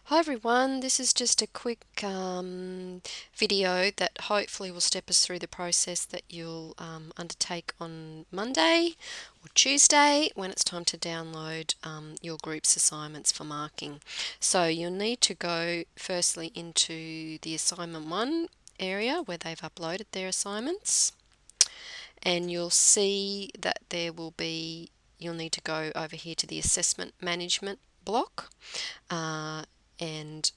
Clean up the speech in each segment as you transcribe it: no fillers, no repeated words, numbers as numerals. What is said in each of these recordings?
Hi everyone, this is just a quick video that hopefully will step us through the process that you'll undertake on Monday or Tuesday when it's time to download your group's assignments for marking. So you'll need to go firstly into the assignment 1 area where they've uploaded their assignments, and you'll see that you'll need to go over here to the assessment management block. And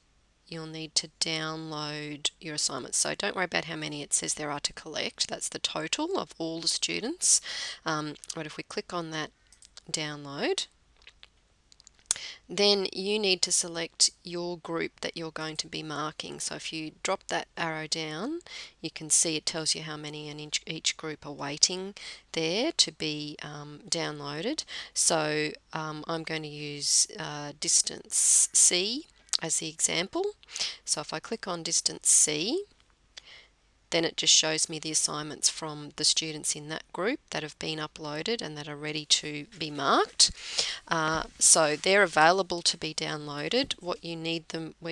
you'll need to download your assignments. So don't worry about how many it says there are to collect. That's the total of all the students. But if we click on that download, then you need to select your group that you're going to be marking. So if you drop that arrow down, you can see it tells you how many in each group are waiting there to be downloaded. So I'm going to use distance C as the example. So if I click on distance C, then it just shows me the assignments from the students in that group that have been uploaded and that are ready to be marked. So they're available to be downloaded. Where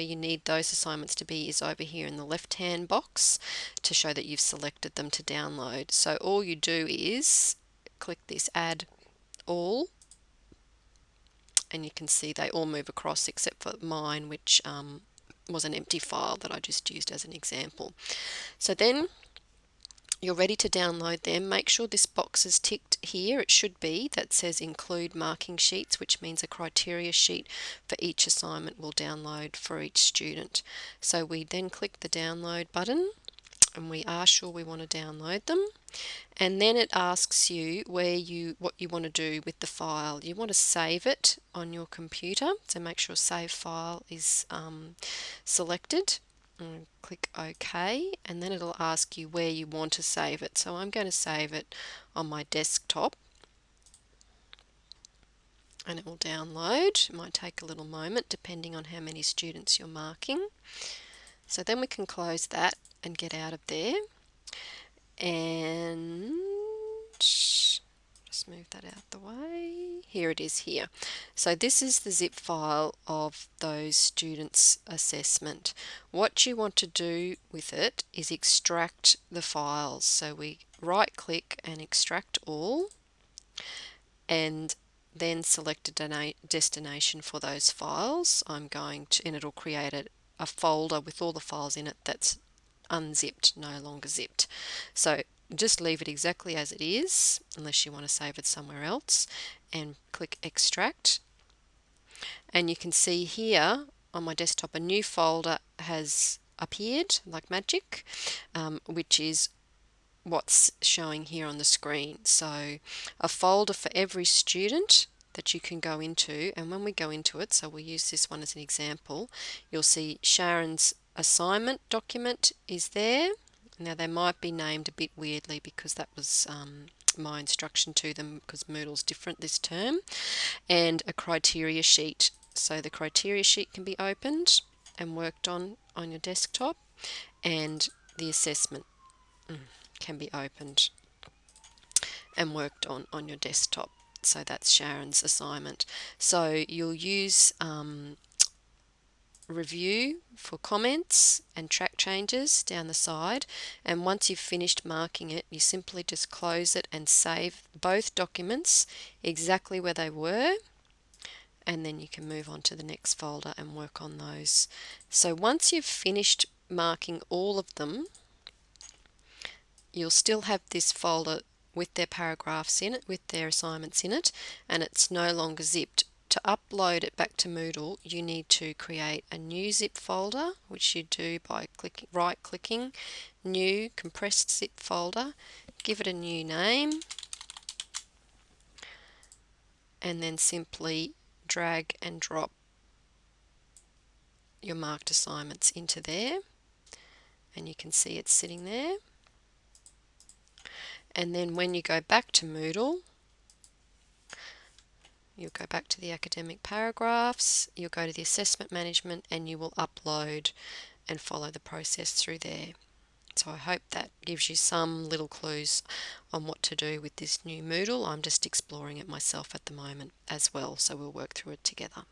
you need those assignments to be is over here in the left-hand box to show that you've selected them to download. So all you do is click this Add All, and you can see they all move across except for mine, which was an empty file that I just used as an example. So then you're ready to download them. Make sure this box is ticked here. It should be that says include marking sheets, which means a criteria sheet for each assignment will download for each student. So we then click the download button and we are sure we want to download them. And then it asks you what you want to do with the file. You want to save it on your computer, so make sure Save File is selected. And click OK, and then it'll ask you where you want to save it. So I'm going to save it on my desktop, and it will download. It might take a little moment depending on how many students you're marking. So then we can close that and get out of there. And just move that out the way. Here it is here. So this is the zip file of those students' assessment. What you want to do with it is extract the files. So we right click and extract all, and then select a destination for those files. And it'll create a folder with all the files in it that's unzipped, no longer zipped. So just leave it exactly as it is unless you want to save it somewhere else, and click extract. And you can see here on my desktop a new folder has appeared like magic, which is what's showing here on the screen. So a folder for every student that you can go into, and when we go into it, so we'll use this one as an example, you'll see Sharon's assignment document is there. Now they might be named a bit weirdly because that was my instruction to them, because Moodle's different this term, and a criteria sheet. So the criteria sheet can be opened and worked on your desktop, and the assessment can be opened and worked on your desktop. So that's Sharon's assignment. So you'll use review for comments and track changes down the side, and once you've finished marking it, you simply just close it and save both documents exactly where they were, and then you can move on to the next folder and work on those. So once you've finished marking all of them, you'll still have this folder with their paragraphs in it, with their assignments in it, and it's no longer zipped. To upload it back to Moodle, you need to create a new zip folder, which you do by right-clicking, New Compressed Zip Folder, give it a new name, and then simply drag and drop your marked assignments into there, and you can see it's sitting there. And then when you go back to Moodle, you'll go back to the academic paragraphs, you'll go to the assessment management, and you will upload and follow the process through there. So I hope that gives you some little clues on what to do with this new Moodle. I'm just exploring it myself at the moment as well, so we'll work through it together.